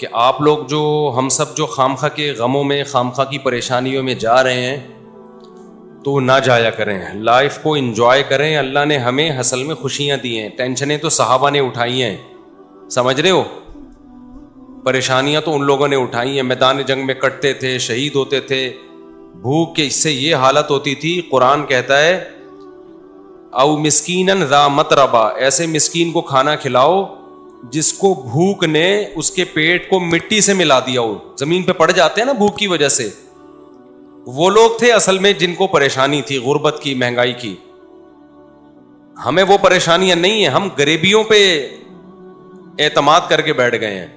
کہ آپ لوگ جو ہم سب جو خامخواہ کے غموں میں خامخواہ کی پریشانیوں میں جا رہے ہیں تو نہ جایا کریں, لائف کو انجوائے کریں. اللہ نے ہمیں اصل میں خوشیاں دی ہیں, ٹینشنیں تو صحابہ نے اٹھائی ہیں, سمجھ رہے ہو, پریشانیاں تو ان لوگوں نے اٹھائی ہیں, میدان جنگ میں کٹتے تھے, شہید ہوتے تھے, بھوک کے اس سے یہ حالت ہوتی تھی. قرآن کہتا ہے او مسکینن ذا متربہ, ایسے مسکین کو کھانا کھلاؤ جس کو بھوک نے اس کے پیٹ کو مٹی سے ملا دیا ہو, زمین پہ پڑ جاتے ہیں نا بھوک کی وجہ سے. وہ لوگ تھے اصل میں جن کو پریشانی تھی غربت کی, مہنگائی کی. ہمیں وہ پریشانیاں نہیں ہیں, ہم غریبیوں پہ اعتماد کر کے بیٹھ گئے ہیں.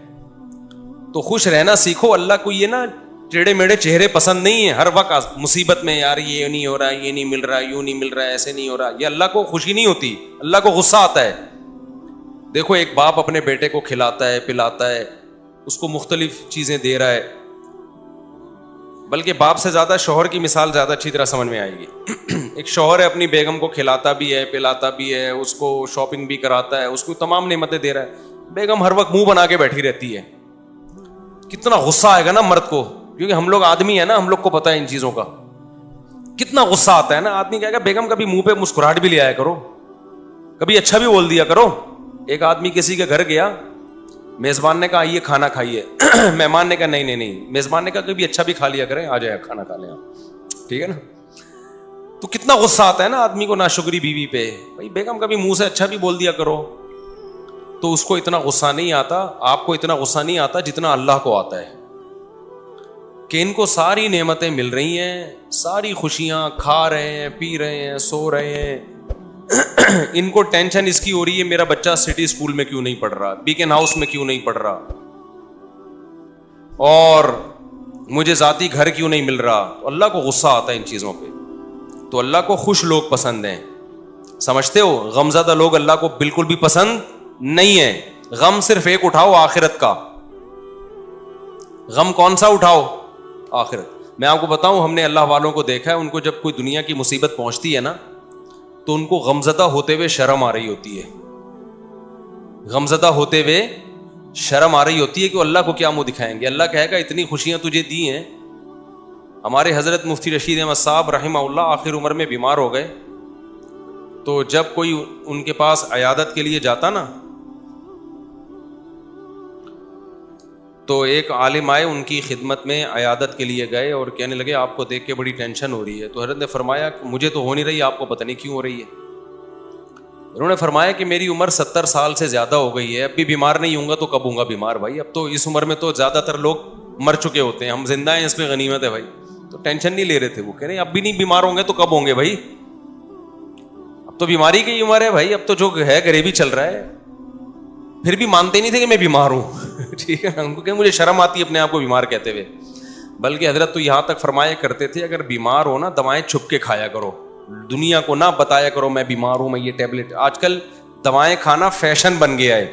تو خوش رہنا سیکھو. اللہ کو یہ نا ٹیڑے میڑے چہرے پسند نہیں ہیں. ہر وقت مصیبت میں یار یہ نہیں ہو رہا, یہ نہیں مل رہا, یوں نہیں مل رہا, ایسے نہیں ہو رہا, یہ اللہ کو خوشی نہیں ہوتی, اللہ کو غصہ آتا ہے. دیکھو ایک باپ اپنے بیٹے کو کھلاتا ہے, پلاتا ہے, اس کو مختلف چیزیں دے رہا ہے, بلکہ باپ سے زیادہ شوہر کی مثال زیادہ اچھی طرح سمجھ میں آئے گی. ایک شوہر ہے اپنی بیگم کو کھلاتا بھی ہے, پلاتا بھی ہے, اس کو شاپنگ بھی کراتا ہے, اس کو تمام نعمتیں دے رہا ہے. بیگم ہر وقت منہ بنا کے بیٹھی رہتی ہے. کتنا غصہ آئے گا نا مرد کو, کیونکہ ہم لوگ آدمی ہیں نا, ہم لوگ کو پتا ہے ان چیزوں کا. کتنا غصہ آتا ہے نا. آدمی کہے گا بیگم کبھی منہ پہ مسکراہٹ بھی لے آیا کرو, کبھی اچھا بھی بول دیا کرو. ایک آدمی کسی کے گھر گیا, میزبان نے کہا آئیے کھانا کھائیے, مہمان نے کہا نہیں, میزبان نے کہا کبھی اچھا بھی کھا لیا کریں, آ جائے کھانا کھا لیں آپ, ٹھیک ہے نا. تو کتنا غصہ آتا ہے نا آدمی کو ناشکری بیوی پہ. بھائی بیگم کبھی منہ سے اچھا بھی بول دیا کرو. تو اس کو اتنا غصہ نہیں آتا, آپ کو اتنا غصہ نہیں آتا جتنا اللہ کو آتا ہے, کہ ان کو ساری نعمتیں مل رہی ہیں, ساری خوشیاں, کھا رہے ہیں, پی رہے ہیں, سو رہے ہیں. ان کو ٹینشن اس کی ہو رہی ہے میرا بچہ سٹی اسکول میں کیوں نہیں پڑھ رہا, بیکن ہاؤس میں کیوں نہیں پڑھ رہا, اور مجھے ذاتی گھر کیوں نہیں مل رہا. تو اللہ کو غصہ آتا ہے ان چیزوں پہ. تو اللہ کو خوش لوگ پسند ہیں, سمجھتے ہو. غمزدہ لوگ اللہ کو بالکل بھی پسند نہیں ہے. غم صرف ایک اٹھاؤ, آخرت کا. غم کون سا اٹھاؤ؟ آخرت. میں آپ کو بتاؤں, ہم نے اللہ والوں کو دیکھا ہے, ان کو جب کوئی دنیا کی مصیبت پہنچتی ہے نا تو ان کو غمزدہ ہوتے ہوئے شرم آ رہی ہوتی ہے. غمزدہ ہوتے ہوئے شرم آ رہی ہوتی ہے کہ اللہ کو کیا منہ دکھائیں گے. اللہ کہے گا اتنی خوشیاں تجھے دی ہیں. ہمارے حضرت مفتی رشید احمد صاحب رحمہ اللہ آخر عمر میں بیمار ہو گئے, تو جب کوئی ان کے پاس عیادت کے لیے جاتا نا تو ایک عالم آئے ان کی خدمت میں, عیادت کے لیے گئے اور کہنے لگے آپ کو دیکھ کے بڑی ٹینشن ہو رہی ہے. تو حضرت نے فرمایا مجھے تو ہو نہیں رہی, آپ کو پتہ نہیں کیوں ہو رہی ہے. انہوں نے فرمایا کہ میری عمر 70 سال سے زیادہ ہو گئی ہے, اب بھی بیمار نہیں ہوں گا تو کب ہوں گا بیمار بھائی. اب تو اس عمر میں تو زیادہ تر لوگ مر چکے ہوتے ہیں, ہم زندہ ہیں اس پہ غنیمت ہے بھائی. تو ٹینشن نہیں لے رہے تھے. وہ کہہ رہے اب بھی نہیں بیمار ہوں گے تو کب ہوں گے بھائی, اب تو بیماری کی عمر ہے بھائی, اب تو جو ہے غریبی چل رہا ہے. پھر بھی مانتے نہیں تھے کہ میں بیمار ہوں. ٹھیک ہے, ان کو کہ مجھے شرم آتی ہے اپنے آپ کو بیمار کہتے ہوئے. بلکہ حضرت تو یہاں تک فرمایا کرتے تھے اگر بیمار ہو نا دوائیں چھپ کے کھایا کرو, دنیا کو نہ بتایا کرو میں بیمار ہوں, میں یہ ٹیبلٹ. آج کل دوائیں کھانا فیشن بن گیا ہے.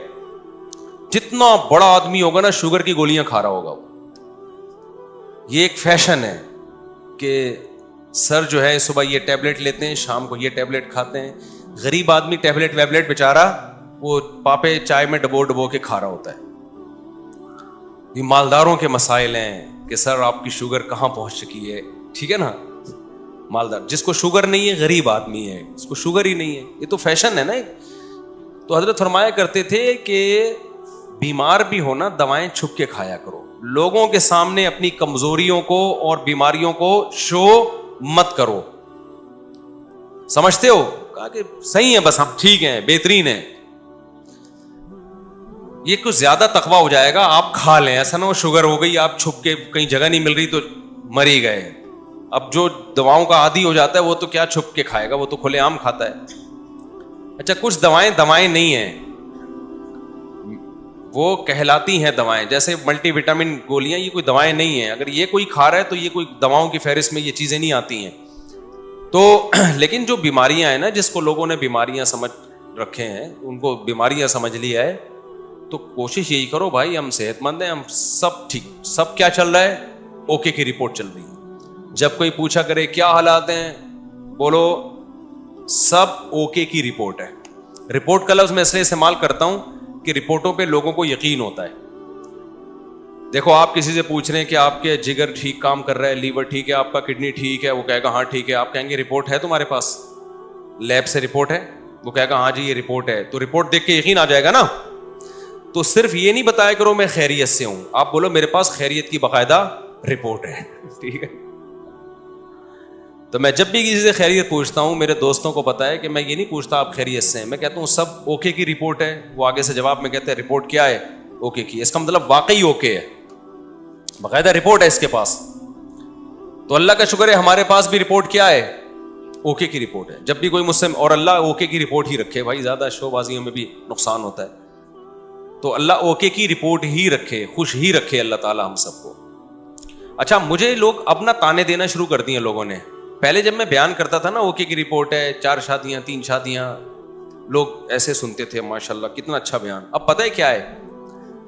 جتنا بڑا آدمی ہوگا نا شوگر کی گولیاں کھا رہا ہوگا. یہ ایک فیشن ہے کہ سر جو ہے صبح یہ ٹیبلٹ لیتے ہیں, شام کو یہ ٹیبلٹ کھاتے ہیں. غریب آدمی ٹیبلٹ ویبلٹ بیچارہ وہ پاپے چائے میں ڈبو کے کھا رہا ہوتا ہے. یہ مالداروں کے مسائل ہیں کہ سر آپ کی شوگر کہاں پہنچ چکی ہے. ٹھیک ہے نا, مالدار جس کو شوگر نہیں ہے غریب آدمی ہے, اس کو شوگر ہی نہیں ہے. یہ تو فیشن ہے نا. تو حضرت فرمایا کرتے تھے کہ بیمار بھی ہونا دوائیں چھپ کے کھایا کرو, لوگوں کے سامنے اپنی کمزوریوں کو اور بیماریوں کو شو مت کرو. سمجھتے ہو؟ کہا کہ صحیح ہے, بس ہم ٹھیک ہیں, بہترین ہیں. یہ کچھ زیادہ تقویٰ ہو جائے گا, آپ کھا لیں. ایسا نہ ہو شوگر ہو گئی, آپ چھپ کے کہیں جگہ نہیں مل رہی تو مر ہی گئے. اب جو دواؤں کا عادی ہو جاتا ہے وہ تو کیا چھپ کے کھائے گا, وہ تو کھلے عام کھاتا ہے. اچھا کچھ دوائیں نہیں ہیں, وہ کہلاتی ہیں دوائیں. جیسے ملٹی وٹامن گولیاں, یہ کوئی دوائیں نہیں ہیں. اگر یہ کوئی کھا رہا ہے تو یہ کوئی دواؤں کی فہرست میں یہ چیزیں نہیں آتی ہیں. تو لیکن جو بیماریاں ہیں نا, جس کو لوگوں نے بیماریاں سمجھ رکھے ہیں, ان کو بیماریاں سمجھ لیا ہے, تو کوشش یہی کرو بھائی ہم صحت مند ہیں, ہم سب ٹھیک. سب کیا چل رہا ہے؟ اوکے کی رپورٹ چل رہی ہے. جب کوئی پوچھا کرے کیا حالات ہیں, بولو سب اوکے کی رپورٹ ہے. رپورٹ کا لفظ میں اس لیے استعمال کرتا ہوں کہ رپورٹوں پہ لوگوں کو یقین ہوتا ہے. دیکھو آپ کسی سے پوچھ رہے ہیں کہ آپ کے جگر ٹھیک کام کر رہا ہے, لیور ٹھیک ہے, آپ کا کڈنی ٹھیک ہے, وہ کہے گا ہاں ٹھیک ہے. آپ کہیں گے رپورٹ ہے تمہارے پاس, لیب سے رپورٹ ہے؟ وہ کہے گا ہاں جی یہ رپورٹ ہے. تو رپورٹ دیکھ کے یقین آ جائے گا نا. تو صرف یہ نہیں بتایا کرو میں خیریت سے ہوں, آپ بولو میرے پاس خیریت کی باقاعدہ رپورٹ ہے. ٹھیک ہے. تو میں جب بھی کسی سے خیریت پوچھتا ہوں, میرے دوستوں کو پتا ہے کہ میں یہ نہیں پوچھتا آپ خیریت سے ہیں, میں کہتا ہوں سب اوکے کی رپورٹ ہے. وہ آگے سے جواب میں کہتے ہیں رپورٹ کیا ہے؟ اوکے کی. اس کا مطلب واقعی اوکے ہے, باقاعدہ رپورٹ ہے اس کے پاس. تو اللہ کا شکر ہے ہمارے پاس بھی رپورٹ کیا ہے؟ اوکے کی رپورٹ ہے. جب بھی کوئی مجھ سے, اور اللہ اوکے کی رپورٹ ہی رکھے بھائی, زیادہ شو بازیوں میں بھی نقصان ہوتا ہے. تو اللہ اوکے کی رپورٹ ہی رکھے, خوش ہی رکھے اللہ تعالی ہم سب کو. اچھا مجھے لوگ اپنا تانے دینا شروع کر دیے لوگوں نے. پہلے جب میں بیان کرتا تھا نا اوکے کی رپورٹ ہے, 4 شادیاں 3 شادیاں, لوگ ایسے سنتے تھے ماشاءاللہ کتنا اچھا بیان. اب پتہ ہے کیا ہے,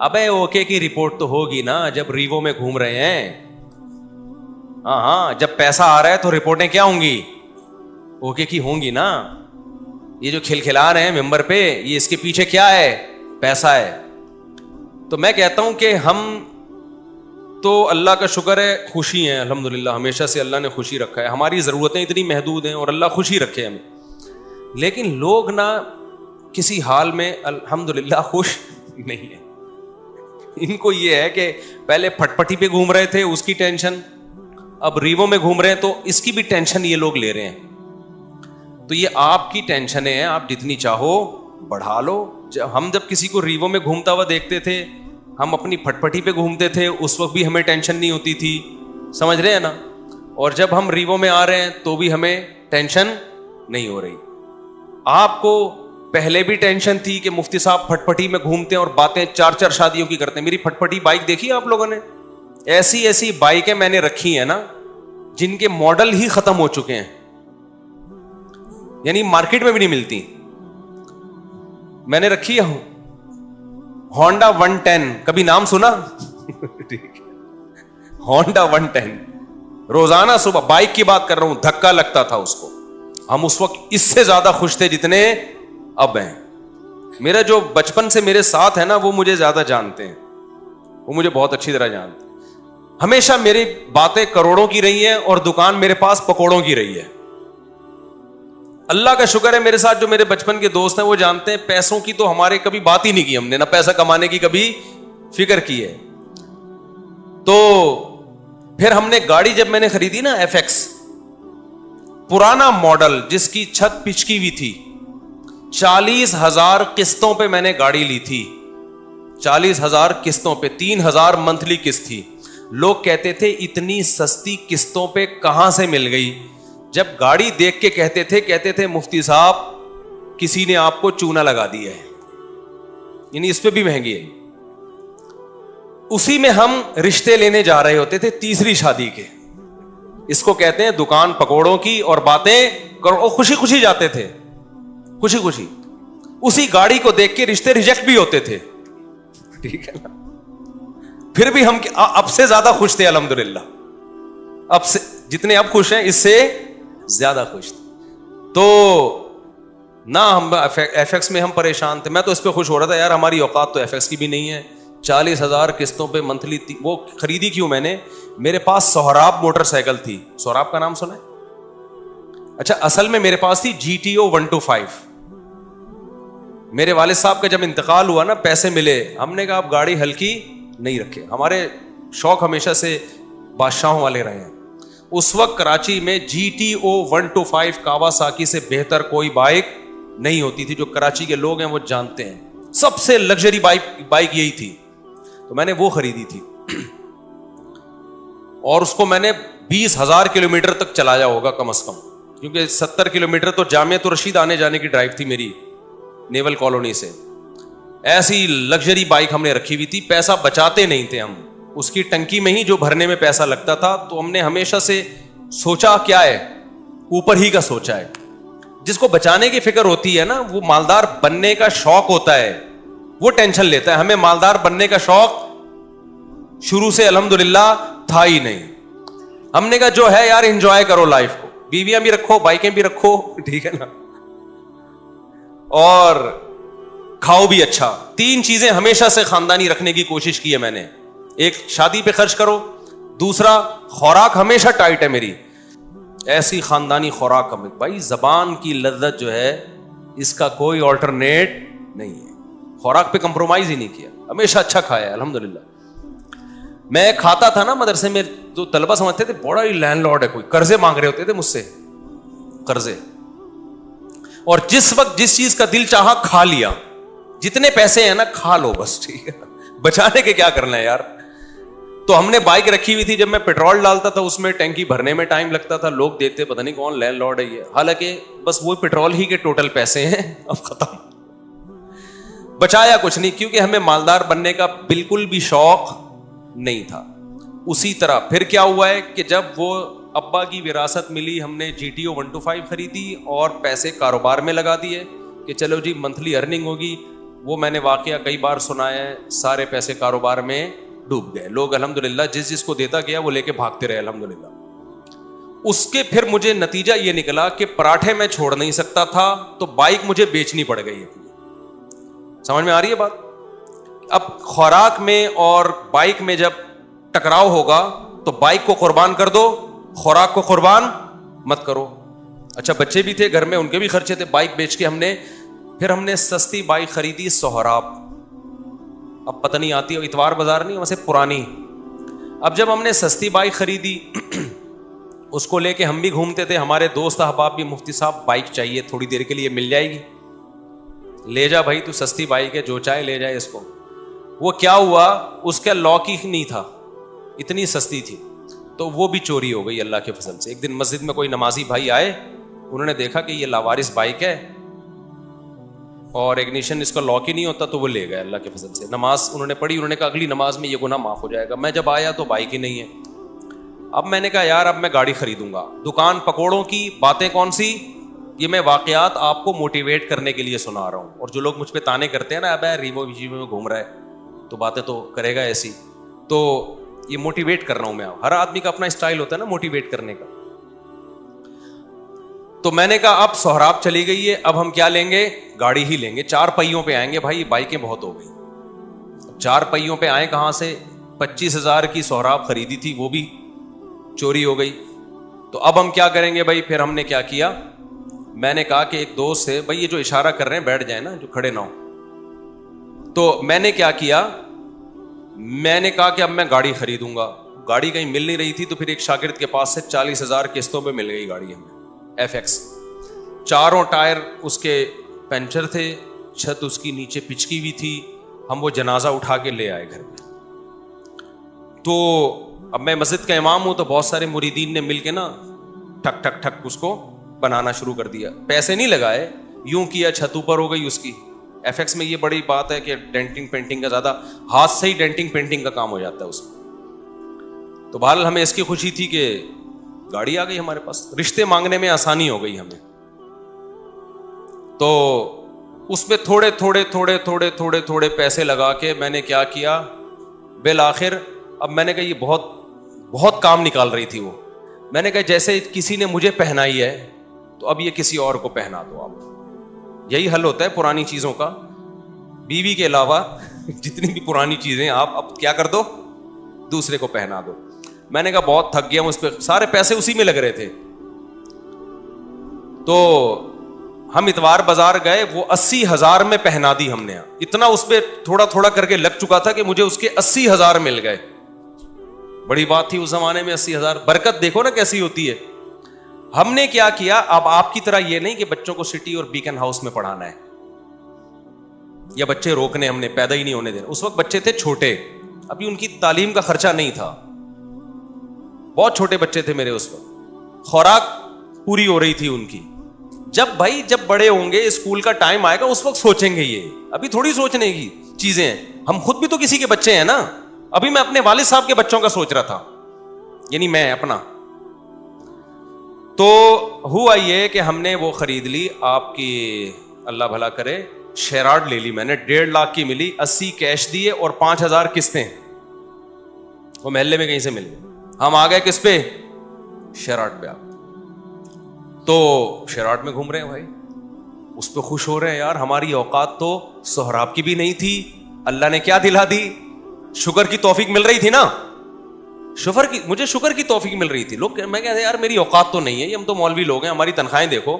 ابے اوکے کی رپورٹ تو ہوگی نا جب ریوو میں گھوم رہے ہیں. ہاں جب پیسہ آ رہا ہے تو رپورٹیں کیا ہوں گی؟ اوکے کی ہوں گی نا. یہ جو کھلکھلا رہے ہیں ممبر پہ, یہ اس کے پیچھے کیا ہے؟ پیسہ ہے. تو میں کہتا ہوں کہ ہم تو اللہ کا شکر ہے خوشی ہیں الحمدللہ, ہمیشہ سے اللہ نے خوشی رکھا ہے. ہماری ضرورتیں اتنی محدود ہیں اور اللہ خوشی رکھے ہمیں. لیکن لوگ نا کسی حال میں الحمدللہ خوش نہیں ہیں. ان کو یہ ہے کہ پہلے پھٹ پٹی پہ گھوم رہے تھے اس کی ٹینشن, اب ریوو میں گھوم رہے ہیں تو اس کی بھی ٹینشن یہ لوگ لے رہے ہیں. تو یہ آپ کی ٹینشنیں ہیں, آپ جتنی چاہو بڑھا لو. ہم جب کسی کو ریوو میں گھومتا ہوا دیکھتے تھے, ہم اپنی پھٹ پٹی پہ گھومتے تھے, اس وقت بھی ہمیں ٹینشن نہیں ہوتی تھی, سمجھ رہے ہیں نا. اور جب ہم ریوو میں آ رہے ہیں تو بھی ہمیں ٹینشن نہیں ہو رہی. آپ کو پہلے بھی ٹینشن تھی کہ مفتی صاحب پھٹ پٹی میں گھومتے ہیں اور باتیں 4 شادیوں کی کرتے ہیں. میری پھٹ پٹی بائک دیکھی آپ لوگوں نے؟ ایسی بائکیں میں نے رکھی ہیں نا جن کے ماڈل ہی ختم ہو چکے ہیں, یعنی مارکیٹ میں بھی نہیں ملتی. میں نے رکھی ہے ہونڈا 110, کبھی نام سنا؟ ہونڈا 110 روزانہ صبح, بائک کی بات کر رہا ہوں, دھکا لگتا تھا اس کو. ہم اس وقت اس سے زیادہ خوش تھے جتنے اب ہیں. میرا جو بچپن سے میرے ساتھ ہے نا وہ مجھے زیادہ جانتے ہیں, وہ مجھے بہت اچھی طرح جانتے ہیں. ہمیشہ میری باتیں کروڑوں کی رہی ہیں اور دکان میرے پاس پکوڑوں کی رہی ہے. اللہ کا شکر ہے میرے ساتھ جو میرے بچپن کے دوست ہیں وہ جانتے ہیں پیسوں کی تو ہمارے کبھی بات ہی نہیں کی ہم نے, نہ پیسہ کمانے کی کبھی فکر کی ہے. تو پھر ہم نے گاڑی جب میں نے خریدی نا FX, پرانا ماڈل جس کی چھت پچکی ہوئی تھی, 40,000 قسطوں پہ میں نے گاڑی لی تھی. 40,000 قسطوں پہ, 3,000 منتھلی قسط تھی. لوگ کہتے تھے اتنی سستی قسطوں پہ کہاں سے مل گئی. جب گاڑی دیکھ کے کہتے تھے مفتی صاحب کسی نے آپ کو چونا لگا دیا ہے, یعنی اس پہ بھی مہنگی ہے. اسی میں ہم رشتے لینے جا رہے ہوتے تھے 3ری شادی کے. اس کو کہتے ہیں دکان پکوڑوں کی اور باتیں کرو. خوشی خوشی جاتے تھے, خوشی خوشی. اسی گاڑی کو دیکھ کے رشتے ریجیکٹ بھی ہوتے تھے, ٹھیک ہے نا. پھر بھی ہم اب سے زیادہ خوش تھے الحمدللہ. اب سے جتنے اب خوش ہیں اس سے زیادہ خوش تھے. تو نہ ہم FX میں ہم پریشان تھے. میں تو اس پہ خوش ہو رہا تھا یار ہماری اوقات تو FX کی بھی نہیں ہے. 40,000 قسطوں پہ منتھلی. وہ خریدی کیوں میں نے, میرے پاس سہراب موٹر سائیکل تھی. سہراب کا نام سنا ہے؟ اچھا اصل میں میرے پاس تھی GTO 125. میرے والد صاحب کا جب انتقال ہوا نا, پیسے ملے, ہم نے کہا اب گاڑی ہلکی نہیں رکھے. ہمارے شوق ہمیشہ سے بادشاہوں والے رہے ہیں. اس وقت کراچی میں GTO 125 کاواساکی سے بہتر کوئی بائک نہیں ہوتی تھی. جو کراچی کے لوگ ہیں وہ جانتے ہیں, سب سے لگژری بائک یہی تھی. تو میں نے وہ خریدی تھی اور اس کو میں نے 20,000 کلومیٹر تک چلایا ہوگا کم از کم, کیونکہ 70 کلومیٹر تو جامعۃ الرشید آنے جانے کی ڈرائیو تھی میری نیول کالونی سے. ایسی لگژری بائک ہم نے رکھی ہوئی تھی. پیسہ بچاتے نہیں تھے ہم, اس کی ٹنکی میں ہی جو بھرنے میں پیسہ لگتا تھا. تو ہم نے ہمیشہ سے سوچا کیا ہے, اوپر ہی کا سوچا ہے. جس کو بچانے کی فکر ہوتی ہے نا, وہ مالدار بننے کا شوق ہوتا ہے, وہ ٹینشن لیتا ہے. ہمیں مالدار بننے کا شوق شروع سے الحمدللہ تھا ہی نہیں. ہم نے کہا جو ہے یار انجوائے کرو لائف کو, بیویاں بھی رکھو, بائکیں بھی رکھو, ٹھیک ہے نا, اور کھاؤ بھی اچھا. 3 چیزیں ہمیشہ سے خاندانی رکھنے کی کوشش کی ہے میں نے. ایک شادی پہ خرچ کرو, دوسرا خوراک ہمیشہ ٹائٹ ہے میری, ایسی خاندانی خوراک ہمیں, بھائی زبان کی لذت جو ہے اس کا کوئی آلٹرنیٹ نہیں ہے, خوراک پہ کمپرومائز ہی نہیں کیا, ہمیشہ اچھا کھایا ہے الحمدللہ. میں کھاتا تھا نا مدرسے میں, جو طلبہ سمجھتے تھے بڑا ہی لینڈ لارڈ ہے کوئی, قرضے مانگ رہے ہوتے تھے مجھ سے, قرضے, اور جس وقت جس چیز کا دل چاہا کھا لیا, جتنے پیسے ہیں نا کھا لو بس, ٹھیک ہے, بچانے کے کیا کرنا ہے یار. تو ہم نے بائک رکھی ہوئی تھی, جب میں پیٹرول ڈالتا تھا اس میں ٹینکی بھرنے میں ٹائم لگتا تھا, لوگ دیکھتے پتہ نہیں کون لینڈ لارڈ ہے یہ, حالانکہ بس وہ پیٹرول ہی کے ٹوٹل پیسے ہیں, اب ختم, بچایا کچھ نہیں, کیونکہ ہمیں مالدار بننے کا بالکل بھی شوق نہیں تھا. اسی طرح پھر کیا ہوا ہے کہ جب وہ ابا کی وراثت ملی, ہم نے GTO 125 خریدی اور پیسے کاروبار میں لگا دیے کہ چلو جی منتھلی ارننگ ہوگی. وہ میں نے واقعہ کئی بار سنایا ہے, سارے پیسے کاروبار میں ڈوب گئے. لوگ الحمدللہ جس کو دیتا گیا وہ لے کے بھاگتے رہے الحمدللہ. اس کے پھر مجھے نتیجہ یہ نکلا کہ پراٹھے میں چھوڑ نہیں سکتا تھا, تو بائک مجھے بیچنی پڑ گئی. سمجھ میں آ رہی ہے بات؟ اب خوراک میں اور بائک میں جب ٹکراؤ ہوگا تو بائک کو قربان کر دو, خوراک کو قربان مت کرو. اچھا بچے بھی تھے گھر میں, ان کے بھی خرچے تھے, بائک بیچ کے ہم نے سستی بائک خریدی سہراب, اب پتہ نہیں آتی, اتوار بازار نہیں ویسے پرانی. اب جب ہم نے سستی بائک خریدی اس کو لے کے ہم بھی گھومتے تھے, ہمارے دوست احباب بھی, مفتی صاحب بائک چاہیے تھوڑی دیر کے لیے, مل جائے گی, لے جا بھائی تو سستی بائک ہے, جو چاہے لے جائے اس کو. وہ کیا ہوا, اس کا لاک ہی نہیں تھا, اتنی سستی تھی, تو وہ بھی چوری ہو گئی اللہ کے فضل سے. ایک دن مسجد میں کوئی نمازی بھائی آئے, انہوں نے دیکھا کہ یہ لاوارث بائک ہے اور اگنیشن اس کا لاک ہی نہیں ہوتا, تو وہ لے گئے اللہ کے فضل سے. نماز انہوں نے پڑھی, انہوں نے کہا اگلی نماز میں یہ گناہ معاف ہو جائے گا. میں جب آیا تو بائک ہی نہیں ہے. اب میں نے کہا یار اب میں گاڑی خریدوں گا. دکان پکوڑوں کی باتیں کون سی, یہ میں واقعات آپ کو موٹیویٹ کرنے کے لیے سنا رہا ہوں. اور جو لوگ مجھ پہ تانے کرتے ہیں نا, اب ریوو ویجیو میں گھوم رہا ہے تو باتیں تو کرے گا ایسی, تو یہ موٹیویٹ کر رہا ہوں میں. ہر آدمی کا اپنا اسٹائل ہوتا ہے نا موٹیویٹ کرنے کا. تو میں نے کہا اب سہراب چلی گئی ہے, اب ہم کیا لیں گے, گاڑی ہی لیں گے, 4 پہیوں پہ آئیں گے. بھائی بائکیں بہت ہو گئی, 4 پہیوں پہ آئیں کہاں سے, 25,000 کی سہراب خریدی تھی, وہ بھی چوری ہو گئی. تو اب ہم کیا کریں گے بھائی. پھر ہم نے کیا کیا, میں نے کہا کہ ایک دوست سے, بھائی یہ جو اشارہ کر رہے ہیں بیٹھ جائیں نا, جو کھڑے نہ ہو. تو میں نے کیا کیا, میں نے کہا کہ اب میں گاڑی خریدوں گا. گاڑی کہیں مل نہیں رہی تھی, تو پھر ایک شاگرد کے پاس سے 40,000 قسطوں پہ مل گئی گاڑی ہمیں, FX. چاروں ٹائر اس کے پنچر تھے, چھت اس کی نیچے پچکی ہوئی تھی. ہم وہ جنازہ اٹھا کے لے آئے گھر میں. تو اب میں مسجد کا امام ہوں, تو بہت سارے مریدین نے مل کے نا ٹھک ٹھک ٹھک اس کو بنانا شروع کر دیا. پیسے نہیں لگائے, یوں کیا, چھت اوپر ہو گئی اس کی. FX میں یہ بڑی بات ہے کہ ڈینٹنگ پینٹنگ کا زیادہ, ہاتھ سے ہی ڈینٹنگ پینٹنگ کا کام ہو جاتا ہے اس میں. تو بہرحال ہمیں اس کی خوشی تھی کہ گاڑی آ گئی ہمارے پاس, رشتے مانگنے میں آسانی ہو گئی ہمیں. تو اس میں تھوڑے تھوڑے تھوڑے تھوڑے تھوڑے تھوڑے پیسے لگا کے میں نے کیا کیا, بالآخر اب میں نے کہا یہ بہت بہت کام نکال رہی تھی وہ. میں نے کہا جیسے کسی نے مجھے پہنائی ہے تو اب یہ کسی اور کو پہنا دو آپ. یہی حل ہوتا ہے پرانی چیزوں کا. بیوی کے علاوہ جتنی بھی پرانی چیزیں آپ اب کیا کر دو, دوسرے کو پہنا دو. میں نے کہا بہت تھک گیا ہوں اس پہ, سارے پیسے اسی میں لگ رہے تھے. تو ہم اتوار بازار گئے, وہ 80,000 میں پہنا دی ہم نے. اتنا اس پہ تھوڑا تھوڑا کر کے لگ چکا تھا کہ مجھے اس کے 80,000 مل گئے. بڑی بات تھی اس زمانے میں 80,000. برکت دیکھو نا کیسی ہوتی ہے. ہم نے کیا کیا, اب آپ کی طرح یہ نہیں کہ بچوں کو سٹی اور بیکن ہاؤس میں پڑھانا ہے یا بچے روکنے, ہم نے پیدا ہی نہیں ہونے دینا. اس وقت بچے تھے چھوٹے, ابھی ان کی تعلیم کا خرچہ نہیں تھا, بہت چھوٹے بچے تھے میرے اس وقت, خوراک پوری ہو رہی تھی ان کی. جب بڑے ہوں گے, اسکول کا ٹائم آئے گا, اس وقت سوچیں گے. یہ ابھی تھوڑی سوچنے کی چیزیں ہیں. ہم خود بھی تو کسی کے بچے ہیں نا. ابھی میں اپنے والد صاحب کے بچوں کا سوچ رہا تھا, یعنی میں اپنا. تو ہوا یہ کہ ہم نے وہ خرید لی, آپ کی اللہ بھلا کرے, شیراڈ لے لی میں نے, 1.5 لاکھ کی ملی, 80 کیش دیے اور 5,000 قسطیں. وہ محلے میں کہیں سے مل گئی. ہم آ گئے کس پہ, شیراڈ پہ. آپ تو شیراڈ میں گھوم رہے ہیں بھائی, اس پہ خوش ہو رہے ہیں. یار ہماری اوقات تو سہراب کی بھی نہیں تھی, اللہ نے کیا دلا دی, شکر کی توفیق مل رہی تھی نا, مجھے شکر کی توفیق مل رہی تھی. لوگ میں کہتے یار میری اوقات تو نہیں ہے, یہ ہم تو مولوی لوگ ہیں, ہماری تنخواہیں دیکھو,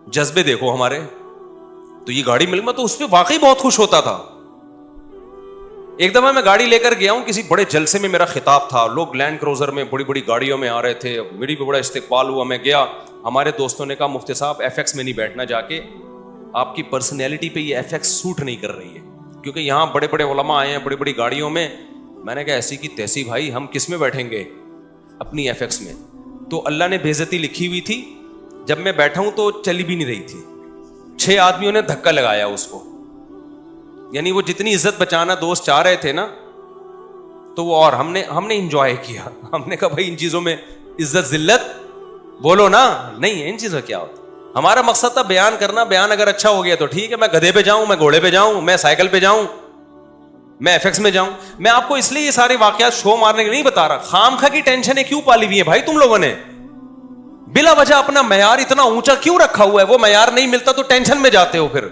جذبے دیکھو ہمارے, تو یہ گاڑی مل, میں تو اس پہ واقعی بہت خوش ہوتا تھا. ایک دفعہ میں گاڑی لے کر گیا ہوں, کسی بڑے جلسے میں میرا خطاب تھا, لوگ لینڈ کروزر میں بڑی بڑی گاڑیوں میں آ رہے تھے, میری بھی بڑا استقبال ہوا. میں گیا, ہمارے دوستوں نے کہا مفتی صاحب ایف ایکس میں نہیں بیٹھنا, جا کے آپ کی پرسنالٹی پہ یہ ایف ایکس سوٹ نہیں کر رہی ہے, کیونکہ یہاں بڑے بڑے علماء آئے ہیں بڑی بڑی گاڑیوں میں. میں نے کہا ایسی کی تیسی بھائی, ہم کس میں بیٹھیں گے, اپنی ایف ایکس میں. تو اللہ نے بے عزتی لکھی ہوئی تھی, جب میں بیٹھا ہوں تو چلی بھی نہیں رہی تھی, 6 آدمیوں نے دھکا لگایا اس کو. یعنی وہ جتنی عزت بچانا دوست چاہ رہے تھے نا, تو وہ, اور ہم نے انجوائے کیا. ہم نے کہا بھائی ان چیزوں میں عزت ذلت بولو نا, نہیں ہے ان چیزوں کیا ہوتا. ہمارا مقصد تھا بیان کرنا, بیان اگر اچھا ہو گیا تو ٹھیک ہے, میں گدھے پہ جاؤں, میں گھوڑے پہ جاؤں, میں سائیکل پہ جاؤں, میں ایف ایکس میں جاؤں. میں آپ کو اس لیے یہ سارے واقعات شو مارنے کے نہیں بتا رہا. خامخواہ کی ٹینشنیں کیوں پالی ہوئی ہیں بھائی تم لوگوں نے, بلا وجہ اپنا معیار اتنا اونچا کیوں رکھا ہوا ہے؟ وہ معیار نہیں ملتا تو ٹینشن میں جاتے ہو. پھر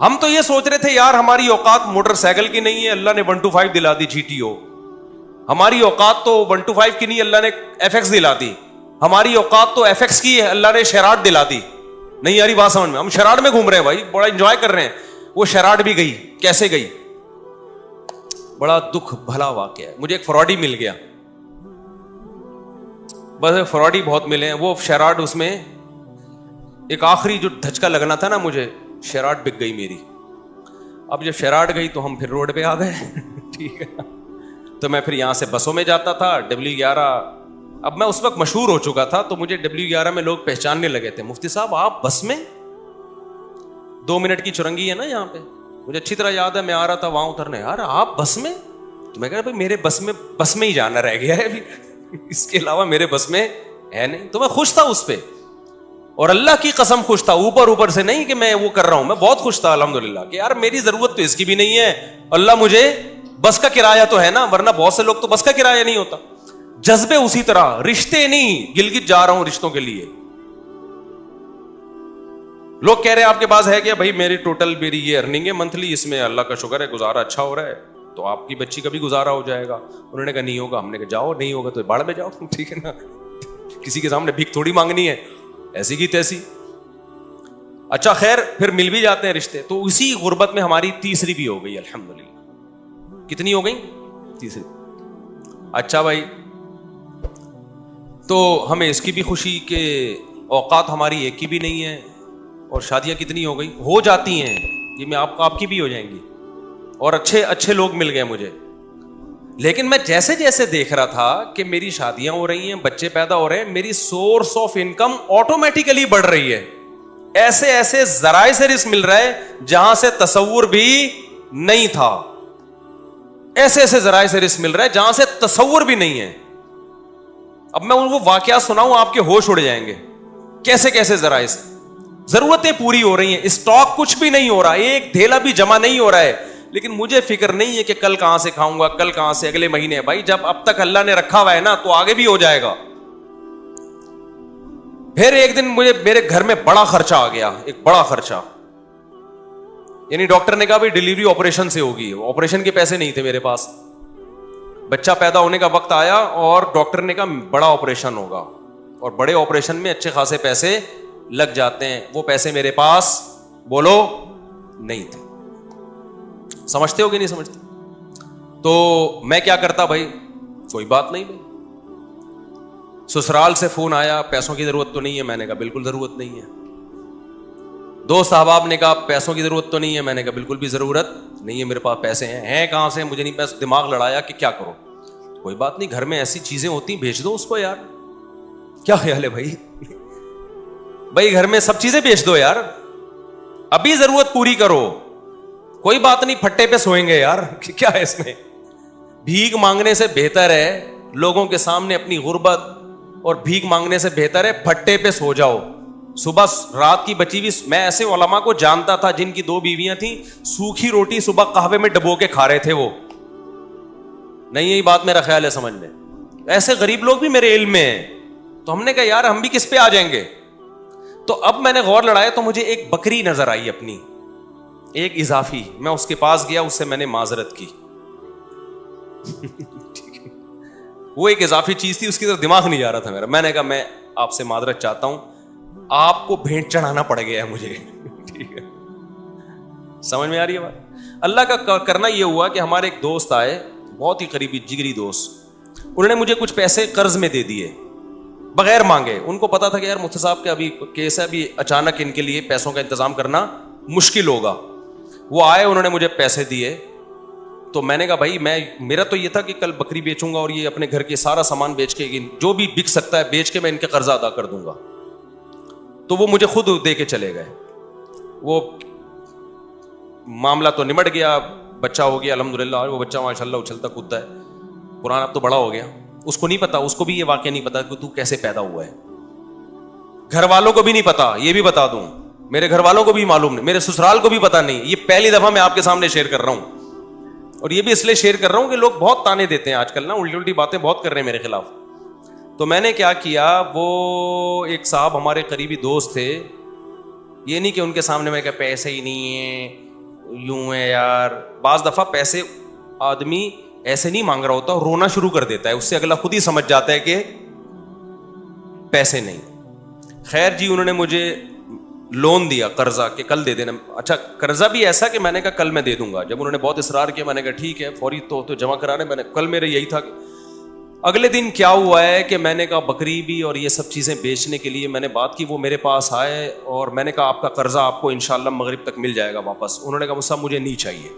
ہم تو یہ سوچ رہے تھے یار ہماری اوقات موٹر سائیکل کی نہیں ہے, اللہ نے 125 دلا دی جی ٹی او. ہماری اوقات تو 125 کی نہیں, اللہ نے ایف ایکس دلا دی. ہماری اوقات تو ایف ایکس کی ہے, اللہ نے شیراٹ دلا دی. نہیں یاری بات سمجھ میں, ہم شیراٹ میں گھوم رہے ہیں بھائی, بڑا انجوائے کر رہے ہیں. وہ شیراٹ بھی گئی, کیسے گئی, بڑا دکھ بھلا واقعہ ہے. مجھے ایک فراڈی مل گیا, بس فراڈی بہت ملے ہیں. وہ شیراٹ, اس میں ایک آخری جو دھچکا لگنا تھا نا مجھے, شیراٹ بک گئی میری. اب جب شیراٹ گئی تو ہم پھر روڈ پہ آ گئے. ٹھیک ہے, تو میں پھر یہاں سے بسوں میں جاتا تھا, W11. اب میں اس وقت مشہور ہو چکا تھا, تو مجھے W11 میں لوگ پہچاننے لگے تھے, مفتی صاحب آپ بس میں, 2 منٹ کی چرنگی ہے نا یہاں پہ, مجھے اچھی طرح یاد ہے. میں آ رہا تھا وہاں اترنے, یار آپ بس میں, تو میں کہا بھائی میرے بس میں ہی جانا رہ گیا ہے ابھی, اس کے علاوہ میرے بس میں ہے نہیں. تو میں خوش تھا اس پہ, اور اللہ کی قسم خوش تھا, اوپر سے نہیں کہ میں وہ کر رہا ہوں, میں بہت خوش تھا الحمدللہ کہ یار میری ضرورت تو اس کی بھی نہیں ہے, اللہ مجھے بس کا کرایہ تو ہے نا, ورنہ بہت سے لوگ تو بس کا کرایہ نہیں ہوتا. جذبے اسی طرح, رشتے نہیں, گلگت جا رہا ہوں رشتوں کے لیے. لوگ کہہ رہے ہیں آپ کے پاس ہے کیا, بھائی میری ٹوٹل میری یہ ارننگ ہے منتھلی, اس میں اللہ کا شکر ہے گزارا اچھا ہو رہا ہے, تو آپ کی بچی کا بھی گزارا ہو جائے گا. انہوں نے کہا نہیں ہوگا. ہم نے کہا جاؤ, نہیں ہوگا تو باڑ میں جاؤ, ٹھیک ہے نا, کسی کے سامنے بھیک تھوڑی مانگنی ہے, ایسی کی تیسی. اچھا خیر, پھر مل بھی جاتے ہیں رشتے. تو اسی غربت میں ہماری تیسری بھی ہو گئی الحمدللہ. کتنی ہو گئی؟ تیسری. اچھا بھائی, تو ہمیں اس کی بھی خوشی کہ اوقات ہماری ایک کی بھی نہیں ہے, اور شادیاں کتنی ہو گئی, ہو جاتی ہیں یہ, میں آپ کی بھی ہو جائیں گی, اور اچھے لوگ مل گئے مجھے. لیکن میں جیسے جیسے دیکھ رہا تھا کہ میری شادیاں ہو رہی ہیں, بچے پیدا ہو رہے ہیں, میری سورس آف انکم آٹومیٹیکلی بڑھ رہی ہے. ایسے ذرائع سے رزق مل رہا ہے جہاں سے تصور بھی نہیں تھا. ایسے ذرائع سے رزق مل رہا ہے جہاں سے تصور بھی نہیں ہے. اب میں وہ واقعات سناؤں, آپ کے ہوش اڑ جائیں گے. کیسے ذرائع سے ضرورتیں پوری ہو رہی ہیں, اسٹاک کچھ بھی نہیں ہو رہا, ایک ڈھیلا بھی جمع نہیں ہو رہا ہے, لیکن مجھے فکر نہیں ہے کہ کل کہاں سے کھاؤں گا, کل کہاں سے, اگلے مہینے. بھائی جب اب تک اللہ نے رکھا ہوا ہے نا, تو آگے بھی ہو جائے گا. پھر ایک دن میرے گھر میں بڑا خرچہ آ گیا, ایک بڑا خرچہ. یعنی ڈاکٹر نے کہا بھائی ڈلیوری آپریشن سے ہوگی, آپریشن کے پیسے نہیں تھے میرے پاس. بچہ پیدا ہونے کا وقت آیا اور ڈاکٹر نے کہا بڑا آپریشن ہوگا, اور بڑے آپریشن میں اچھے خاصے پیسے لگ جاتے ہیں. وہ پیسے میرے پاس بولو نہیں تھے. سمجھتے ہو کہ نہیں سمجھتے؟ تو میں کیا کرتا بھائی, کوئی بات نہیں بھائی. سسرال سے فون آیا, پیسوں کی ضرورت تو نہیں ہے, میں نے کہا بالکل ضرورت نہیں ہے. دوست احباب نے کہا پیسوں کی ضرورت تو نہیں ہے, میں نے کہا بالکل بھی ضرورت نہیں ہے, میرے پاس پیسے ہیں کہاں سے, مجھے نہیں پیسے. دماغ لڑایا کہ کیا کرو. کوئی بات نہیں, گھر میں ایسی چیزیں ہوتی ہیں بھیج دو اس کو یار. کیا خیال ہے بھائی؟ بھائی گھر میں سب چیزیں بیچ دو یار, ابھی ضرورت پوری کرو. کوئی بات نہیں, پھٹے پہ سوئیں گے یار, کیا ہے اس میں. بھیک مانگنے سے بہتر ہے لوگوں کے سامنے اپنی غربت, اور بھیک مانگنے سے بہتر ہے پھٹے پہ سو جاؤ. صبح رات کی بچی بھی, میں ایسے علماء کو جانتا تھا جن کی 2 بیویاں تھیں, سوکھی روٹی صبح قہوے میں ڈبو کے کھا رہے تھے وہ. نہیں یہی بات میرا خیال ہے سمجھ میں. ایسے غریب لوگ بھی میرے علم میں ہیں. تو ہم نے کہا یار ہم بھی کس پہ آ جائیں گے. تو اب میں نے غور لڑایا تو مجھے ایک بکری نظر آئی اپنی, ایک اضافی. میں اس کے پاس گیا, اس سے میں نے معذرت کی. وہ ایک اضافی چیز تھی, اس کی طرف دماغ نہیں جا رہا تھا میرا. میں نے کہا میں آپ سے معذرت چاہتا ہوں, آپ کو بھیٹ چڑھانا پڑ گیا ہے مجھے. ٹھیک ہے, سمجھ میں آ رہی ہے بات. اللہ کا کرنا یہ ہوا کہ ہمارے ایک دوست آئے, بہت ہی قریبی جگری دوست, انہوں نے مجھے کچھ پیسے قرض میں دے دیے بغیر مانگے. ان کو پتا تھا کہ یار مفتی صاحب کا ابھی کیس ہے, ابھی اچانک ان کے لیے پیسوں کا انتظام کرنا مشکل ہوگا. وہ آئے, انہوں نے مجھے پیسے دیے. تو میں نے کہا بھائی میرا تو یہ تھا کہ کل بکری بیچوں گا اور یہ اپنے گھر کے سارا سامان بیچ کے, جو بھی بک سکتا ہے بیچ کے میں ان کے قرضہ ادا کر دوں گا. تو وہ مجھے خود دے کے چلے گئے. وہ معاملہ تو نمٹ گیا, بچہ ہو گیا الحمدللہ. وہ بچہ ماشاء اللہ اچھلتا کودتا ہے, قرآن اب تو بڑا ہو گیا. اس کو نہیں پتا, اس کو بھی یہ واقعہ نہیں پتا کہ تو کیسے پیدا ہوا ہے. گھر والوں کو بھی نہیں پتا, یہ بھی بتا دوں, میرے گھر والوں کو بھی معلوم نہیں, میرے سسرال کو بھی پتا نہیں. یہ پہلی دفعہ میں آپ کے سامنے شیئر کر رہا ہوں, اور یہ بھی اس لیے شیئر کر رہا ہوں کہ لوگ بہت تانے دیتے ہیں آج کل نا, الٹی الٹی باتیں بہت کر رہے ہیں میرے خلاف. تو میں نے کیا کیا, وہ ایک صاحب ہمارے قریبی دوست تھے. یہ نہیں کہ ان کے سامنے میں کہ پیسے ہی نہیں ہیں, یوں ہے یار. بعض دفعہ پیسے آدمی ایسے نہیں مانگ رہا ہوتا, رونا شروع کر دیتا ہے, اس سے اگلا خود ہی سمجھ جاتا ہے کہ پیسے نہیں. خیر جی, انہوں نے مجھے لون دیا, قرضہ, کہ کل دے دینا. اچھا, قرضہ بھی ایسا کہ میں نے کہا کل میں دے دوں گا. جب انہوں نے بہت اصرار کیا, میں نے کہا ٹھیک ہے, فوری تو جمع کرانے. میں نے کل میرے یہی تھا. اگلے دن کیا ہوا ہے کہ میں نے کہا بکری بھی اور یہ سب چیزیں بیچنے کے لیے میں نے بات کی. وہ میرے پاس آئے اور میں نے کہا آپ کا قرضہ آپ کو انشاءاللہ مغرب تک مل جائے گا واپس. انہوں نے کہا وہ صاحب مجھے نہیں چاہیے.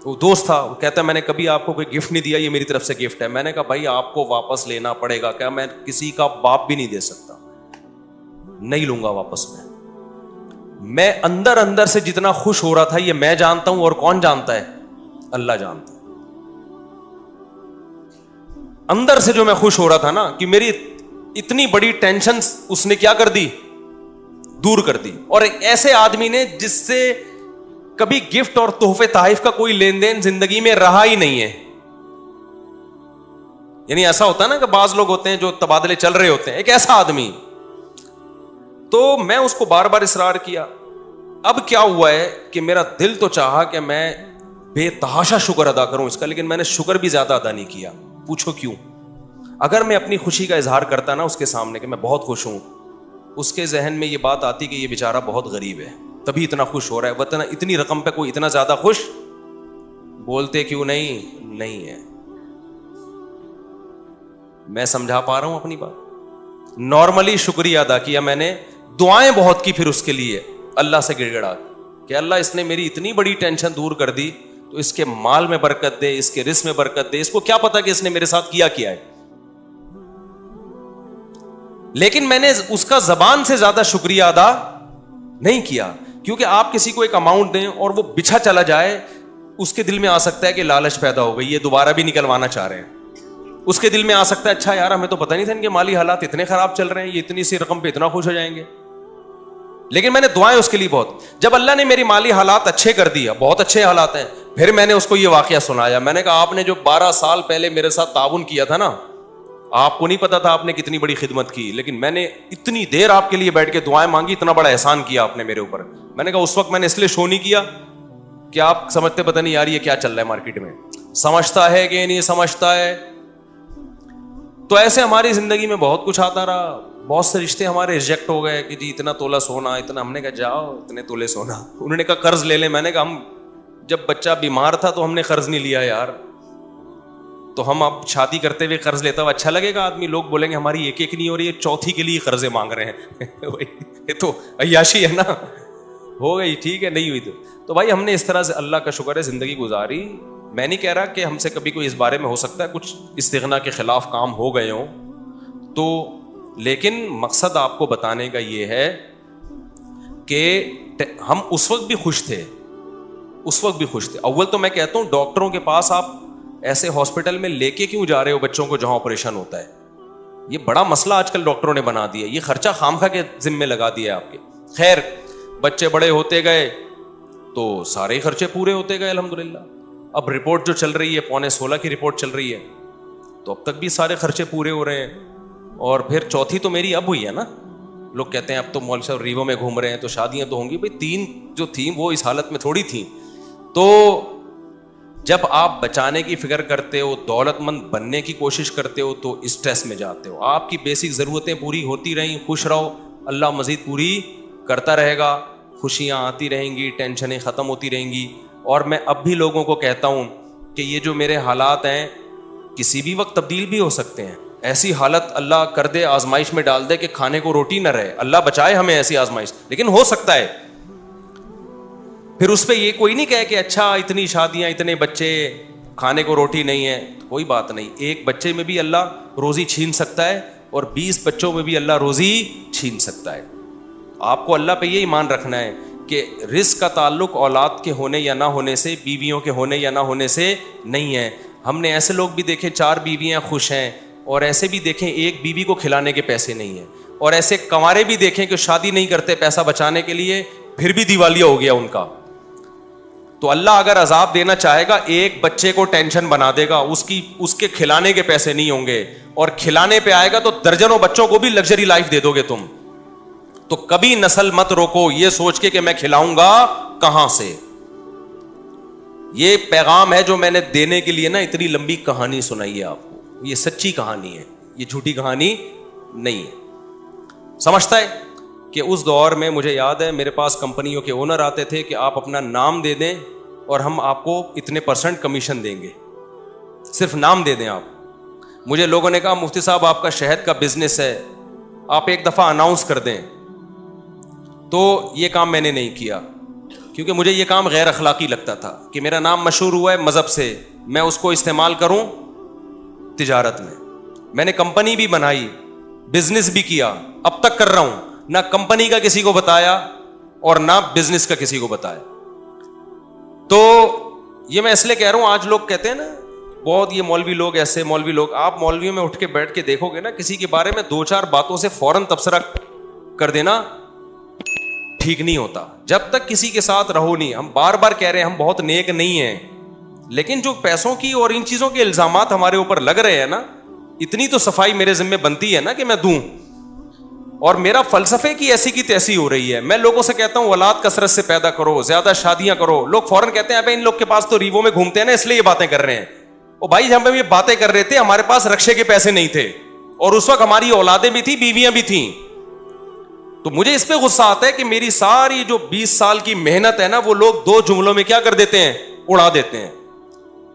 وہ دوست تھا, وہ کہتا ہے میں نے کبھی آپ کو کوئی گفٹ نہیں دیا, یہ میری طرف سے گفٹ ہے. میں نے کہا بھائی آپ کو واپس لینا پڑے گا. کیا میں کسی کا باپ بھی نہیں دے سکتا, نہیں لوں گا واپس. میں اندر اندر سے جتنا خوش ہو رہا تھا یہ میں جانتا ہوں, اور کون جانتا ہے, اللہ جانتا ہے. اندر سے جو میں خوش ہو رہا تھا نا, کہ میری اتنی بڑی ٹینشن اس نے کیا کر دی, دور کر دی. اور ایک ایسے آدمی نے جس سے کبھی گفٹ اور تحفے تحائف کا کوئی لین دین زندگی میں رہا ہی نہیں ہے. یعنی ایسا ہوتا ہے نا کہ بعض لوگ ہوتے ہیں جو تبادلے چل رہے ہوتے ہیں, ایک ایسا آدمی. تو میں اس کو بار بار اصرار کیا. اب کیا ہوا ہے کہ میرا دل تو چاہا کہ میں بے تحاشا شکر ادا کروں اس کا, لیکن میں نے شکر بھی زیادہ ادا نہیں کیا. پوچھو کیوں؟ اگر میں اپنی خوشی کا اظہار کرتا نا اس کے سامنے کہ میں بہت خوش ہوں, اس کے ذہن میں یہ بات آتی کہ یہ بیچارہ بہت غریب ہے تبھی اتنا خوش ہو رہا ہے, وطن اتنی رقم پہ کوئی اتنا زیادہ خوش بولتے کیوں نہیں ہے. میں سمجھا پا رہا ہوں اپنی بات. نارملی شکریہ ادا کیا میں نے, دعائیں بہت کی پھر اس کے لیے اللہ سے گڑ گڑا کہ اللہ اس نے میری اتنی بڑی ٹینشن دور کر دی, تو اس کے مال میں برکت دے, اس کے رزق میں برکت دے. اس کو کیا پتا کہ اس نے میرے ساتھ کیا ہے. لیکن میں نے اس کا زبان سے زیادہ شکریہ ادا نہیں کیا, کیونکہ آپ کسی کو ایک اماؤنٹ دیں اور وہ بچھا چلا جائے, اس کے دل میں آ سکتا ہے کہ لالچ پیدا ہو گئی, یہ دوبارہ بھی نکلوانا چاہ رہے ہیں. اس کے دل میں آ سکتا ہے اچھا یار ہمیں تو پتہ نہیں تھا ان کے مالی حالات اتنے خراب چل رہے ہیں, یہ اتنی سی رقم پہ اتنا خوش ہو جائیں گے. لیکن میں نے دعائیں اس کے لیے بہت. جب اللہ نے میری مالی حالات اچھے کر دیا, بہت اچھے حالات ہیں, پھر میں نے اس کو یہ واقعہ سنایا. میں نے کہا آپ نے جو 12 سال پہلے میرے ساتھ تعاون کیا تھا نا, آپ کو نہیں پتا تھا آپ نے کتنی بڑی خدمت کی, لیکن میں نے اتنی دیر آپ کے لیے بیٹھ کے دعائیں مانگی, اتنا بڑا احسان کیا آپ نے میرے اوپر. میں نے کہا اس وقت میں نے اس لیے شو نہیں کیا کہ آپ سمجھتے پتہ نہیں یار یہ کیا چل رہا ہے مارکیٹ میں, سمجھتا ہے کہ نہیں سمجھتا ہے. تو ایسے ہماری زندگی میں بہت کچھ آتا رہا, بہت سے رشتے ہمارے ریجیکٹ ہو گئے کہ جی اتنا تولہ سونا, اتنا. ہم نے کہا جاؤ اتنے تولے سونا. انہوں نے کہا قرض لے لیں. میں نے کہا ہم جب بچہ بیمار تھا تو ہم نے قرض نہیں لیا یار, تو ہم اب شادی کرتے ہوئے قرض لیتا ہوا اچھا لگے گا؟ آدمی لوگ بولیں گے ہماری ایک نہیں ہو رہی ہے, چوتھی کے لیے قرضے مانگ رہے ہیں. یہ تو عیاشی ہے نا, ہو گئی ٹھیک ہے, نہیں ہوئی تو بھائی ہم نے اس طرح سے اللہ کا شکر ہے زندگی گزاری. میں نہیں کہہ رہا کہ ہم سے کبھی کوئی اس بارے میں ہو سکتا ہے کچھ استغنا کے خلاف کام ہو گئے ہوں تو, لیکن مقصد آپ کو بتانے کا یہ ہے کہ ہم اس وقت بھی خوش تھے, اس وقت بھی خوش تھے. اول تو میں کہتا ہوں ڈاکٹروں کے پاس آپ ایسے ہاسپٹل میں لے کے کیوں جا رہے ہو بچوں کو جہاں آپریشن ہوتا ہے؟ یہ بڑا مسئلہ آج کل ڈاکٹروں نے بنا دیا, یہ خرچہ خامخواہ کے ذمے لگا دیا ہے آپ کے. خیر بچے بڑے ہوتے گئے تو سارے خرچے پورے ہوتے گئے الحمدللہ. اب رپورٹ جو چل رہی ہے 15.16 کی رپورٹ چل رہی ہے, تو اب تک بھی سارے خرچے پورے ہو رہے ہیں. اور پھر چوتھی تو میری اب ہوئی ہے نا. لوگ کہتے ہیں اب تو مولوی صاحب ریوو میں گھوم رہے ہیں تو شادیاں تو ہوں گی. بھائی 3 جو تھیں وہ اس حالت میں تھوڑی تھیں. تو جب آپ بچانے کی فکر کرتے ہو, دولت مند بننے کی کوشش کرتے ہو, تو اسٹریس میں جاتے ہو. آپ کی بیسک ضرورتیں پوری ہوتی رہیں, خوش رہو, اللہ مزید پوری کرتا رہے گا, خوشیاں آتی رہیں گی, ٹینشنیں ختم ہوتی رہیں گی. اور میں اب بھی لوگوں کو کہتا ہوں کہ یہ جو میرے حالات ہیں کسی بھی وقت تبدیل بھی ہو سکتے ہیں. ایسی حالت اللہ کر دے, آزمائش میں ڈال دے کہ کھانے کو روٹی نہ رہے, اللہ بچائے ہمیں ایسی آزمائش, لیکن ہو سکتا ہے. پھر اس پہ یہ کوئی نہیں کہے کہ اچھا اتنی شادیاں, اتنے بچے, کھانے کو روٹی نہیں ہے. کوئی بات نہیں, ایک بچے میں بھی اللہ روزی چھین سکتا ہے اور 20 بچوں میں بھی اللہ روزی چھین سکتا ہے. آپ کو اللہ پہ یہ ایمان رکھنا ہے کہ رزق کا تعلق اولاد کے ہونے یا نہ ہونے سے, بیویوں کے ہونے یا نہ ہونے سے نہیں ہے. ہم نے ایسے لوگ بھی دیکھے 4 بیویاں خوش ہیں, اور ایسے بھی دیکھیں ایک بیوی کو کھلانے کے پیسے نہیں ہیں, اور ایسے کنوارے بھی دیکھیں کہ شادی نہیں کرتے پیسہ بچانے کے لیے, پھر بھی دیوالیہ ہو گیا ان کا. تو اللہ اگر عذاب دینا چاہے گا, ایک بچے کو ٹینشن بنا دے گا, اس کے کھلانے کے پیسے نہیں ہوں گے, اور کھلانے پہ آئے گا تو درجنوں بچوں کو بھی لگژری لائف دے دو گے تم. تو کبھی نسل مت روکو یہ سوچ کے کہ میں کھلاؤں گا کہاں سے. یہ پیغام ہے جو میں نے دینے کے لیے نا اتنی لمبی کہانی سنائی ہے آپ کو. یہ سچی کہانی ہے, یہ جھوٹی کہانی نہیں ہے. سمجھتا ہے کہ اس دور میں مجھے یاد ہے میرے پاس کمپنیوں کے اونر آتے تھے کہ آپ اپنا نام دے دیں اور ہم آپ کو اتنے % کمیشن دیں گے, صرف نام دے دیں آپ. مجھے لوگوں نے کہا مفتی صاحب آپ کا شہد کا بزنس ہے, آپ ایک دفعہ اناؤنس کر دیں. تو یہ کام میں نے نہیں کیا, کیونکہ مجھے یہ کام غیر اخلاقی لگتا تھا کہ میرا نام مشہور ہوا ہے مذہب سے, میں اس کو استعمال کروں تجارت میں. میں نے کمپنی بھی بنائی, بزنس بھی کیا, اب تک کر رہا ہوں, نہ کمپنی کا کسی کو بتایا اور نہ بزنس کا کسی کو بتایا. تو یہ میں اس لیے کہہ رہا ہوں, آج لوگ کہتے ہیں نا بہت یہ مولوی لوگ ایسے, مولوی لوگ, آپ مولویوں میں اٹھ کے بیٹھ کے دیکھو گے نا, کسی کے بارے میں 2-4 باتوں سے فوراً تبصرہ کر دینا ٹھیک نہیں ہوتا. جب تک کسی کے ساتھ رہو نہیں, ہم بار بار کہہ رہے ہیں ہم بہت نیک نہیں ہیں, لیکن جو پیسوں کی اور ان چیزوں کے الزامات ہمارے اوپر لگ رہے ہیں نا, اتنی تو صفائی میرے ذمہ بنتی ہے نا کہ میں دوں. اور میرا فلسفے کی ایسی کی تیسی ہو رہی ہے. میں لوگوں سے کہتا ہوں اولاد کثرت سے پیدا کرو, زیادہ شادیاں کرو. لوگ فوراً کہتے ہیں ابے ان لوگ کے پاس تو ریوو میں گھومتے ہیں نا اس لیے یہ باتیں کر رہے ہیں. او بھائی جب ہم یہ باتیں کر رہے تھے ہمارے پاس رکشے کے پیسے نہیں تھے, اور اس وقت ہماری اولادیں بھی تھی, بیویاں بھی تھیں. تو مجھے اس پہ غصہ آتا ہے کہ میری ساری جو 20 سال کی محنت ہے نا وہ لوگ 2 جملوں میں کیا کر دیتے ہیں, اڑا دیتے ہیں.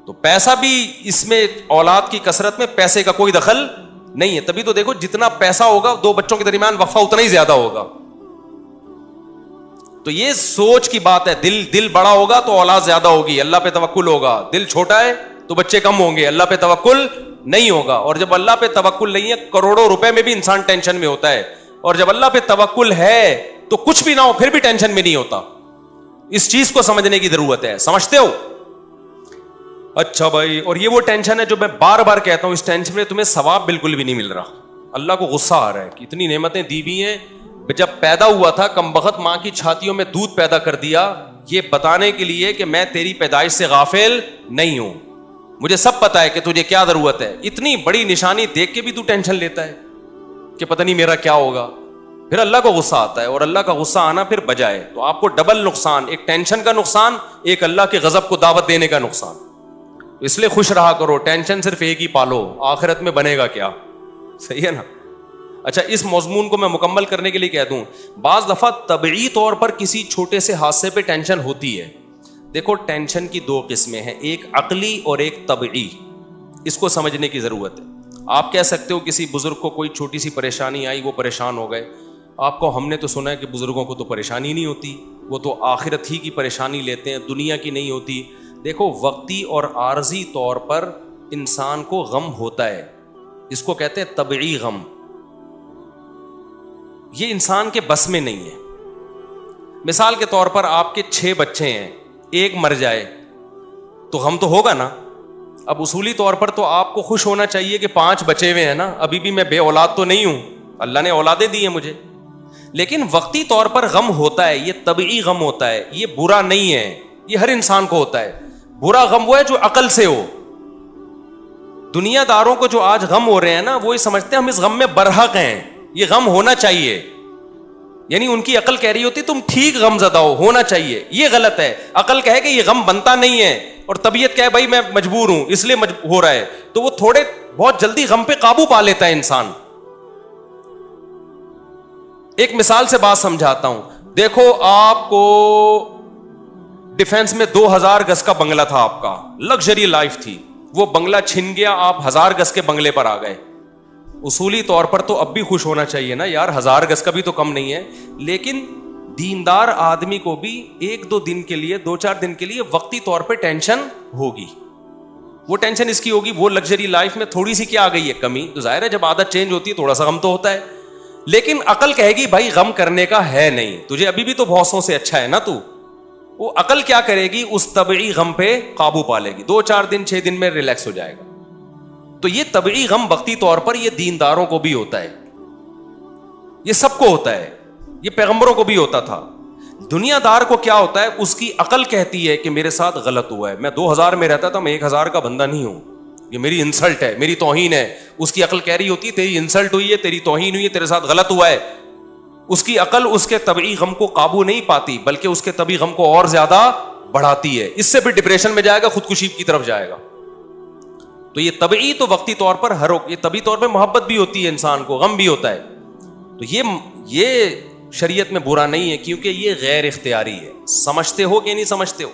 تو پیسہ بھی اس میں, اولاد کی کثرت میں پیسے کا کوئی دخل نہیں ہے. تبھی تو دیکھو جتنا پیسہ ہوگا 2 بچوں کے درمیان وقفہ اتنا ہی زیادہ ہوگا. تو یہ سوچ کی بات ہے. دل بڑا ہوگا تو اولاد زیادہ ہوگی, اللہ پہ توکل ہوگا. دل چھوٹا ہے تو بچے کم ہوں گے, اللہ پہ توکل نہیں ہوگا. اور جب اللہ پہ توکل نہیں ہے, کروڑوں روپے میں بھی انسان ٹینشن میں ہوتا ہے, اور جب اللہ پہ توکل ہے تو کچھ بھی نہ ہو پھر بھی ٹینشن میں نہیں ہوتا. اس چیز کو سمجھنے کی ضرورت ہے. سمجھتے ہو؟ اچھا بھائی, اور یہ وہ ٹینشن ہے جو میں بار بار کہتا ہوں, اس ٹینشن میں تمہیں ثواب بالکل بھی نہیں مل رہا. اللہ کو غصہ آ رہا ہے کہ اتنی نعمتیں دی ہوئی ہیں, جب پیدا ہوا تھا کم بخت ماں کی چھاتیوں میں دودھ پیدا کر دیا, یہ بتانے کے لیے کہ میں تیری پیدائش سے غافل نہیں ہوں, مجھے سب پتا ہے کہ تجھے کیا ضرورت ہے. اتنی بڑی نشانی دیکھ کے بھی تو ٹینشن لیتا ہے کہ پتہ نہیں میرا کیا ہوگا. پھر اللہ کو غصہ آتا ہے, اور اللہ کا غصہ آنا پھر بجائے تو آپ کو ڈبل نقصان, ایک ٹینشن کا نقصان, ایک اللہ کے غضب کو دعوت دینے کا نقصان. اس لیے خوش رہا کرو, ٹینشن صرف ایک ہی پالو, آخرت میں بنے گا کیا. صحیح ہے نا. اچھا, اس مضمون کو میں مکمل کرنے کے لیے کہہ دوں, بعض دفعہ طبعی طور پر کسی چھوٹے سے حادثے پہ ٹینشن ہوتی ہے. دیکھو ٹینشن کی 2 قسمیں ہیں, ایک عقلی اور ایک طبعی. اس کو سمجھنے کی ضرورت ہے. آپ کہہ سکتے ہو کسی بزرگ کو کوئی چھوٹی سی پریشانی آئی, وہ پریشان ہو گئے. آپ کو, ہم نے تو سنا ہے کہ بزرگوں کو تو پریشانی نہیں ہوتی, وہ تو آخرت ہی کی پریشانی لیتے ہیں, دنیا کی نہیں ہوتی. دیکھو وقتی اور عارضی طور پر انسان کو غم ہوتا ہے, اس کو کہتے ہیں طبعی غم. یہ انسان کے بس میں نہیں ہے. مثال کے طور پر آپ کے 6 بچے ہیں, ایک مر جائے تو غم تو ہوگا نا. اب اصولی طور پر تو آپ کو خوش ہونا چاہیے کہ 5 بچے ہوئے ہیں نا, ابھی بھی میں بے اولاد تو نہیں ہوں, اللہ نے اولادیں دی ہیں مجھے. لیکن وقتی طور پر غم ہوتا ہے, یہ طبعی غم ہوتا ہے, یہ برا نہیں ہے, یہ ہر انسان کو ہوتا ہے. برا غم وہ ہے جو عقل سے ہو. دنیا داروں کو جو آج غم ہو رہے ہیں نا, وہ یہ سمجھتے ہیں ہم اس غم میں برحق ہیں, یہ غم ہونا چاہیے. یعنی ان کی عقل کہہ رہی ہوتی تم ٹھیک غم زدہ ہونا چاہیے, یہ غلط ہے. عقل کہے کہ یہ غم بنتا نہیں ہے, اور طبیعت کیا ہے بھائی میں مجبور ہوں اس لیے ہو رہا ہے, تو وہ تھوڑے بہت جلدی غم پہ قابو پا لیتا ہے انسان. ایک مثال سے بات سمجھاتا ہوں. دیکھو آپ کو ڈیفنس میں 2000 گز کا بنگلہ تھا, آپ کا لگژری لائف تھی, وہ بنگلہ چھن گیا, آپ 1000 گز کے بنگلے پر آ گئے. اصولی طور پر تو اب بھی خوش ہونا چاہیے نا یار, 1000 گز کا بھی تو کم نہیں ہے. لیکن دیندار آدمی کو بھی 1-2 دن کے لیے 2-4 دن کے لیے وقتی طور پہ ٹینشن ہوگی. وہ ٹینشن اس کی ہوگی, وہ لگژری لائف میں تھوڑی سی کیا آ گئی ہے کمی, تو ظاہر ہے جب عادت چینج ہوتی ہے تھوڑا سا غم تو ہوتا ہے. لیکن عقل کہے گی بھائی غم کرنے کا ہے نہیں, تجھے ابھی بھی تو بھوسوں سے اچھا ہے نا تو. وہ عقل کیا کرے گی, اس طبعی غم پہ قابو پا لے گی, 2-4 دن 6 دن میں ریلیکس ہو جائے گا. تو یہ طبعی غم وقتی طور پر یہ دینداروں کو بھی ہوتا ہے, یہ سب کو ہوتا ہے, یہ پیغمبروں کو بھی ہوتا تھا. دنیا دار کو کیا ہوتا ہے, اس کی عقل کہتی ہے کہ میرے ساتھ غلط ہوا ہے, میں 2000 میں رہتا تھا, میں 1000 کا بندہ نہیں ہوں, یہ میری انسلٹ ہے, میری توہین ہے. اس کی عقل کہہ رہی ہوتی ہے تیری انسلٹ ہوئی ہے, تیری توہین ہوئی ہے, تیرے ساتھ غلط ہوا ہے. اس کی عقل اس کے طبعی غم کو قابو نہیں پاتی, بلکہ اس کے طبعی غم کو اور زیادہ بڑھاتی ہے. اس سے بھی ڈپریشن میں جائے گا, خودکشی کی طرف جائے گا. تو یہ طبعی تو وقتی طور پر یہ طبعی طور پہ محبت بھی ہوتی ہے انسان کو, غم بھی ہوتا ہے. تو یہ شریعت میں برا نہیں ہے, کیونکہ یہ غیر اختیاری ہے. سمجھتے ہو کہ نہیں سمجھتے ہو؟